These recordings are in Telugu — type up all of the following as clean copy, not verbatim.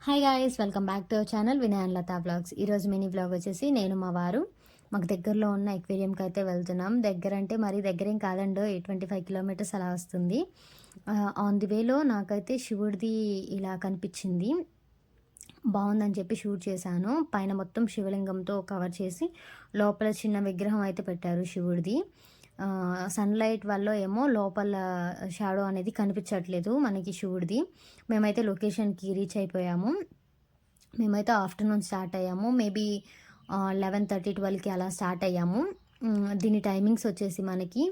Hi guys, welcome back to our channel Vinay and Latha vlogs. ఈరోజు మినీ వ్లాగ్ వచ్చేసి నేను మా వారు మాకు దగ్గరలో ఉన్న ఎక్వేరియంకి అయితే వెళ్తున్నాం. దగ్గర అంటే మరీ దగ్గరేం కాదండో, 25 కిలోమీటర్స్ అలా వస్తుంది. ఆన్ ది వేలో నాకైతే శివుడిది ఇలా కనిపించింది. బాగుందని చెప్పి షూట్ చేశాను. పైన మొత్తం శివలింగంతో కవర్ చేసి లోపల చిన్న విగ్రహం అయితే పెట్టారు శివుడిది. సన్లైట్ వల్ల ఏమో లోపల షాడో అనేది కనిపించట్లేదు మనకి శివుడిది. మేమైతే లొకేషన్కి రీచ్ అయిపోయాము. మేమైతే ఆఫ్టర్నూన్ స్టార్ట్ అయ్యాము. మేబీ 11:30, 12కి అలా స్టార్ట్ అయ్యాము. దీని టైమింగ్స్ వచ్చేసి మనకి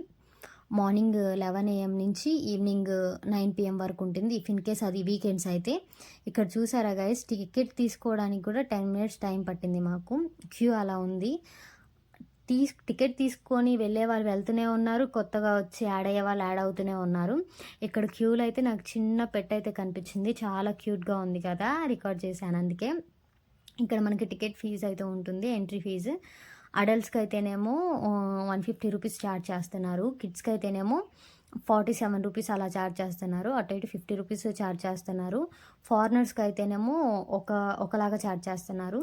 మార్నింగ్ 11 AM నుంచి ఈవినింగ్ 9 PM వరకు ఉంటుంది. ఇఫ్ ఇన్ కేస్ అది వీకెండ్స్ అయితే. ఇక్కడ చూసారా గైస్, టికెట్ తీసుకోవడానికి కూడా 10 minutes టైం పట్టింది మాకు. క్యూ అలా ఉంది. టికెట్ తీసుకొని వెళ్ళే వాళ్ళు వెళ్తూనే ఉన్నారు, కొత్తగా వచ్చి యాడ్ అయ్యే వాళ్ళు యాడ్ అవుతూనే ఉన్నారు. ఇక్కడ క్యూలో అయితే నాకు చిన్న పెట్ అయితే కనిపించింది, చాలా క్యూట్గా ఉంది కదా, రికార్డ్ చేశాను అందుకే. ఇక్కడ మనకి టికెట్ ఫీజు అయితే ఉంటుంది, ఎంట్రీ ఫీజు. అడల్ట్స్కి అయితేనేమో 150 రూపీస్ ఛార్జ్ చేస్తున్నారు, కిడ్స్కి అయితేనేమో 47 రూపీస్ అలా ఛార్జ్ చేస్తున్నారు. అటు ఇటు 50 రూపీస్ ఛార్జ్ చేస్తున్నారు. ఫారినర్స్కి అయితేనేమో ఒకలాగా ఛార్జ్ చేస్తున్నారు.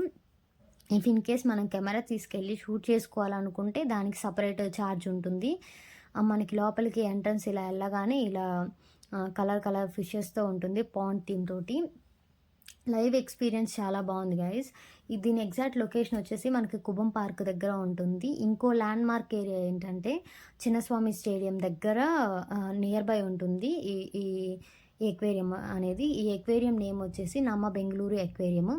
ఇఫ్ ఇన్ కేస్ మనం కెమెరా తీసుకెళ్ళి షూట్ చేసుకోవాలనుకుంటే దానికి సపరేట్ ఛార్జ్ ఉంటుంది. మనకి లోపలికి ఎంట్రన్స్ ఇలా వెళ్ళగానే ఇలా కలర్ ఫిషెస్తో ఉంటుంది, పాండ్ థీమ్ తోటి. లైవ్ ఎక్స్పీరియన్స్ చాలా బాగుంది గైస్. దీని ఎగ్జాక్ట్ లొకేషన్ వచ్చేసి మనకి కుబం పార్క్ దగ్గర ఉంటుంది. ఇంకో ల్యాండ్ మార్క్ ఏరియా ఏంటంటే చిన్నస్వామి స్టేడియం దగ్గర నియర్ బై ఉంటుంది ఈ ఎక్వేరియం అనేది. ఈ ఎక్వేరియం నేమ్ వచ్చేసి నమ్మ బెంగళూరు ఎక్వేరియం.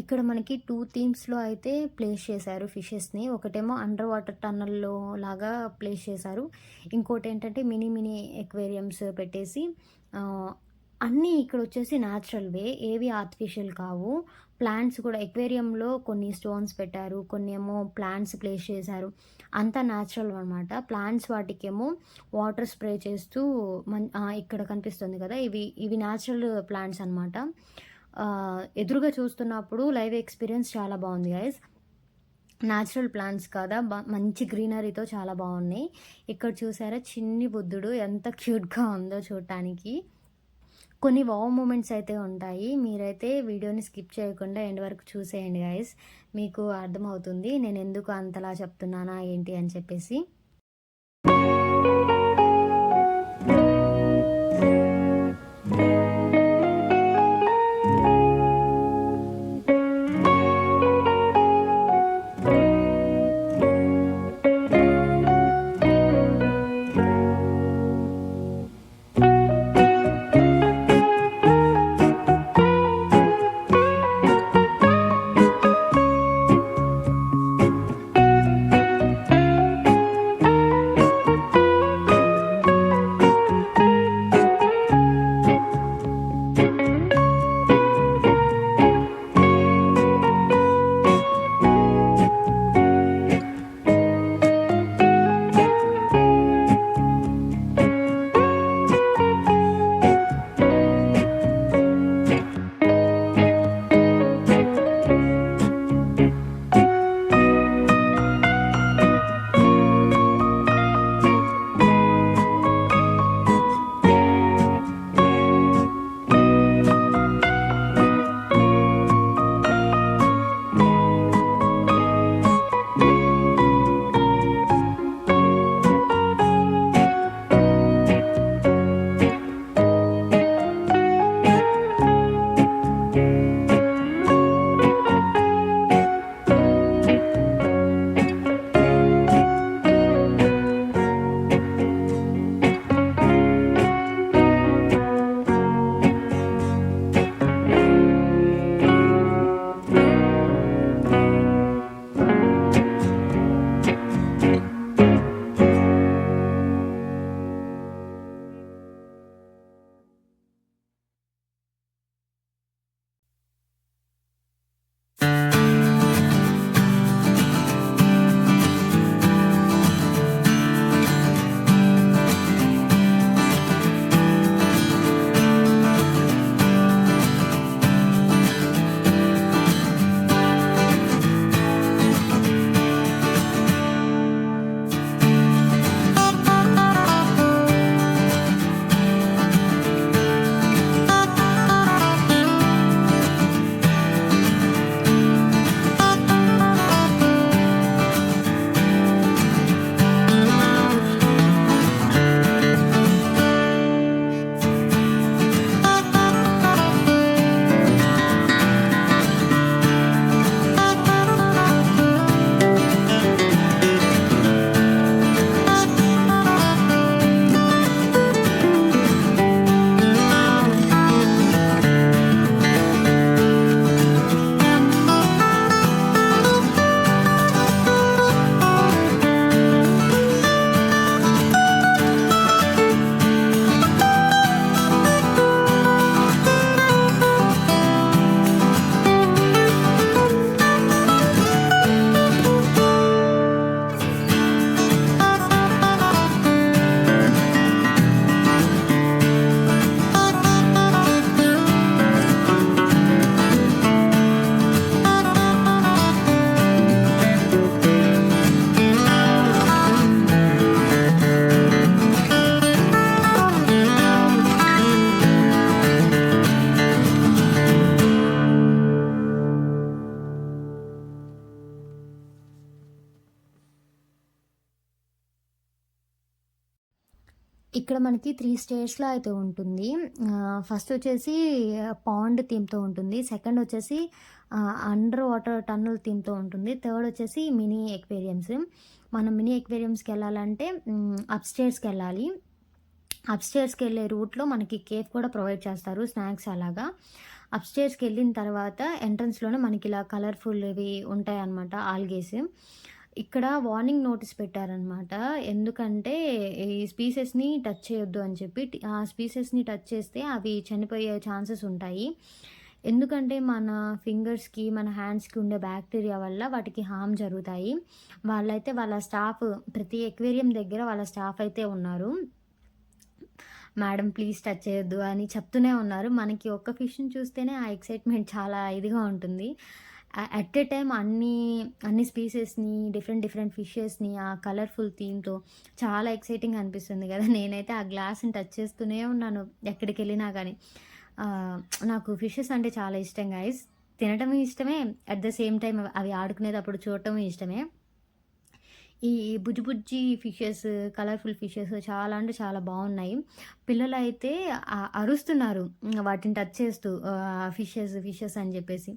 ఇక్కడ మనకి 2 థీమ్స్లో అయితే ప్లేస్ చేశారు ఫిషెస్ని. ఒకటేమో అండర్ వాటర్ టన్నల్లో లాగా ప్లేస్ చేశారు. ఇంకోటి ఏంటంటే మినీ ఎక్వేరియంస్ పెట్టేసి అన్నీ ఇక్కడ వచ్చేసి న్యాచురల్ వే, ఏవి ఆర్టిఫిషియల్ కావు. ప్లాంట్స్ కూడా ఎక్వేరియంలో కొన్ని స్టోన్స్ పెట్టారు, కొన్ని ఏమో ప్లాంట్స్ ప్లేస్ చేశారు. అంతా న్యాచురల్ అనమాట. ప్లాంట్స్ వాటికేమో వాటర్ స్ప్రే చేస్తూ ఇక్కడ కనిపిస్తుంది కదా, ఇవి న్యాచురల్ ప్లాంట్స్ అనమాట. ఎదురుగా చూస్తున్నప్పుడు లైవ్ ఎక్స్పీరియన్స్ చాలా బాగుంది గైస్. న్యాచురల్ ప్లాంట్స్ కదా, మంచి గ్రీనరీతో చాలా బాగున్నాయి. ఇక్కడ చూసారా చిన్ని బుద్ధుడు ఎంత క్యూట్గా ఉందో చూడటానికి. కొన్ని వావ్ మూమెంట్స్ అయితే ఉంటాయి. మీరైతే వీడియోని స్కిప్ చేయకుండా ఎండ్ వరకు చూసేయండి గైస్, మీకు అర్థమవుతుంది నేను ఎందుకు అంతలా చెప్తున్నానా ఏంటి అని చెప్పేసి. ఇక్కడ మనకి 3 స్టేట్స్‌లో అయితే ఉంటుంది. ఫస్ట్ వచ్చేసి పాండ్ థీమ్‌తో ఉంటుంది. సెకండ్ వచ్చేసి అండర్ వాటర్ టన్నెల్ థీమ్‌తో ఉంటుంది. థర్డ్ వచ్చేసి మినీ ఎక్వేరియంస్. మనం మినీ ఎక్వేరియంస్‌కెళ్ళాలంటే అప్‌స్టేర్స్‌కెళ్ళాలి. అప్‌స్టేర్స్‌కెళ్ళే రూట్‌లో మనకి కేఫ్ కూడా ప్రొవైడ్ చేస్తారు స్నాక్స్ అలాగా. అప్‌స్టేర్స్‌కెళ్ళిన తర్వాత ఎంట్రన్స్‌లోనే మనకిలా కలర్‌ఫుల్‌వి ఉంటాయన్నమాట ఆల్గేస్. ఇక్కడ వార్నింగ్ నోటీస్ పెట్టారనమాట. ఎందుకంటే ఈ స్పీసెస్‌ని టచ్ చేయొద్దు అని చెప్పి. ఆ స్పీసెస్‌ని టచ్ చేస్తే అవి చనిపోయే ఛాన్సెస్ ఉంటాయి. ఎందుకంటే మన ఫింగర్స్‌కి, మన హ్యాండ్స్‌కి ఉండే బ్యాక్టీరియా వల్ల వాటికి హార్మ్ జరుగుతాయి. వాళ్ళైతే వాళ్ళ స్టాఫ్ ప్రతి ఎక్వేరియం దగ్గర వాళ్ళ స్టాఫ్ అయితే ఉన్నారు. మేడం ప్లీజ్ టచ్ చేయొద్దు అని చెప్తూనే ఉన్నారు. మనకి ఒక్క ఫిష్‌ని చూస్తేనే ఆ ఎక్సైట్‌మెంట్ చాలా ఇదిగా ఉంటుంది. అట్ ఎ టైమ్ అన్ని స్పీసెస్‌ని, డిఫరెంట్ డిఫరెంట్ ఫిషెస్‌ని ఆ కలర్‌ఫుల్ థీమ్‌తో చాలా ఎక్సైటింగ్‌గా అనిపిస్తుంది గదా! నేనైతే ఆ గ్లాస్‌ని టచ్ చేస్తూనే ఉన్నాను ఎక్కడికెళ్ళినా గానీ. ఆహ్, నాకు ఫిషెస్ అంటే చాలా ఇష్టం గైస్. తినటం ఇష్టమే. అట్ ద సేమ్ టైమ్ అవి ఆడుకునేటప్పుడు చూడటం ఇష్టమే. ఈ బుజ్జి బుజ్జి ఫిషెస్, కలర్‌ఫుల్ ఫిషెస్ చాలా అంటే చాలా బావున్నాయి. పిల్లలైతే అరుస్తున్నారు. వాటిని టచ్ చేస్తూ ఫిషెస్, ఫిషెస్ అని జెప్పేసి.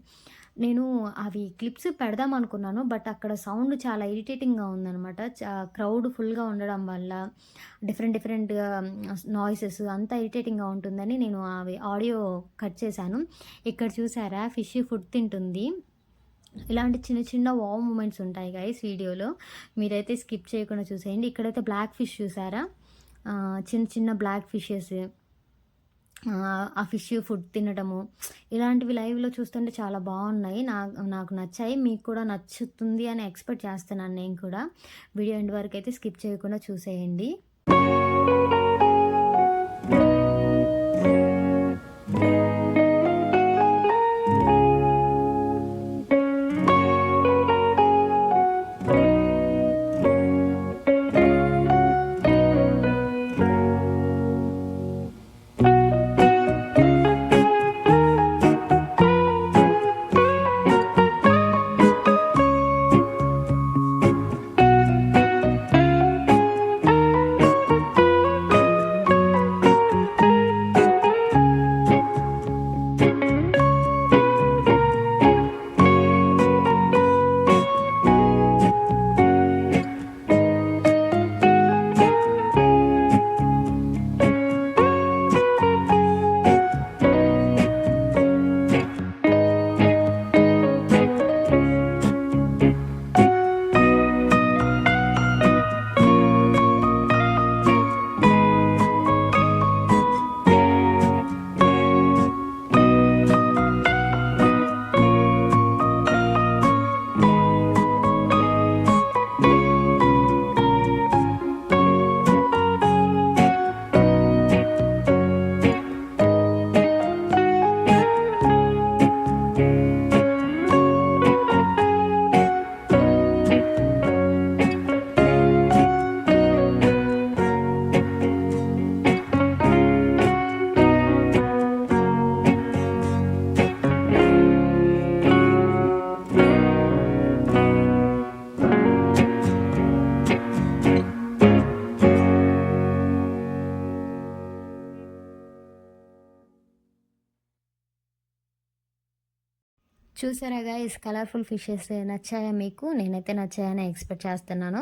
నేను అవి క్లిప్స్ పెడదామనుకున్నాను. బట్ అక్కడ సౌండ్ చాలా ఇరిటేటింగ్‌గా ఉందనమాట. క్రౌడ్ ఫుల్‌గా ఉండడం వల్ల డిఫరెంట్ డిఫరెంట్‌గా నాయిసెస్ అంతా ఇరిటేటింగ్‌గా ఉంటుందని నేను అవి ఆడియో కట్ చేశాను. ఇక్కడ చూసారా ఫిష్ ఫుడ్ తింటుంది. ఇలాంటి చిన్న చిన్న వావ్ మూమెంట్స్ ఉంటాయి గైస్ వీడియోలో. మీరైతే స్కిప్ చేయకుండా చూసేయండి. ఇక్కడైతే బ్లాక్ ఫిష్ చూసారా? చిన్న చిన్న బ్లాక్ ఫిషెస్ ఆ ఫిష్ ఫుడ్ తినడము. ఇలాంటివి లైవ్‌లో చూస్తుంటే చాలా బావున్నాయి. నాకు నచ్చాయి. మీకు కూడా నచ్చుతుంది అని ఎక్స్‌పెక్ట్ చేస్తున్నాను నేను కూడా. వీడియో ఎండ్ వరకైతే స్కిప్ చేయకుండా చూసేయండి. చూసారా గైస్ కలర్‌ఫుల్ ఫిషెస్ నచ్చాయా మీకు? నేనైతే నచ్చాయని ఎక్స్‌పెక్ట్ చేస్తున్నాను.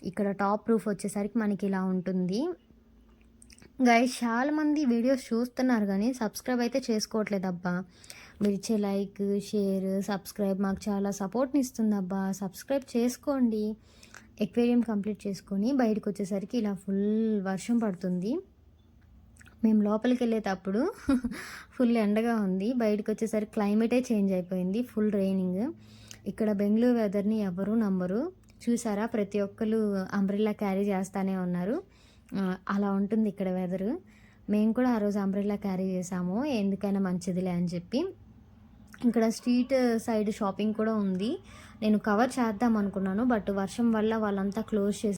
ఇక్కడ టాప్ ప్రూఫ్ వచ్చేసరికి మనకి ఇలా ఉంటుంది. గైస్ చాలామంది వీడియోస్ చూస్తున్నారు గానీ సబ్స్క్రైబ్ అయితే చేసుకోవట్లేదబ్బా. మీరిచ్చే లైక్, షేర్, సబ్స్క్రైబ్ మాకు చాలా సపోర్ట్‌ని ఇస్తుందబ్బా. సబ్స్క్రైబ్ చేసుకోండి. ఎక్వేరియం కంప్లీట్ చేసుకొని బయటకొచ్చేసరికి ఇలా ఫుల్ వర్షం పడుతుంది. మేము లోపలికెళ్ళేటప్పుడు ఫుల్ ఎండగా ఉంది. బయటకొచ్చేసరికి క్లైమేటే చేంజ్ అయిపోయింది. Full raining. ఇక్కడ బెంగుళూరు వెదర్‌ని ఎవరు నమ్మరు. చూసారా ప్రతి ఒక్కళ్ళు అంబ్రెల్లా క్యారీ చేస్తానే ఉన్నారు. అలా ఉంటుంది ఇక్కడ వెదరు. మేము కూడా ఆ రోజు అంబ్రెల్లా క్యారీ చేసాము. ఎందుకైనా మంచిదిలే అని చెప్పి. ఇక్కడ స్ట్రీట్ సైడ్ షాపింగ్ కూడా ఉంది. నేను కవర్ చేద్దాం అనుకున్నాను. బట్ వర్షం వల్ల వాళ్ళంతా క్లోజ్ చేసి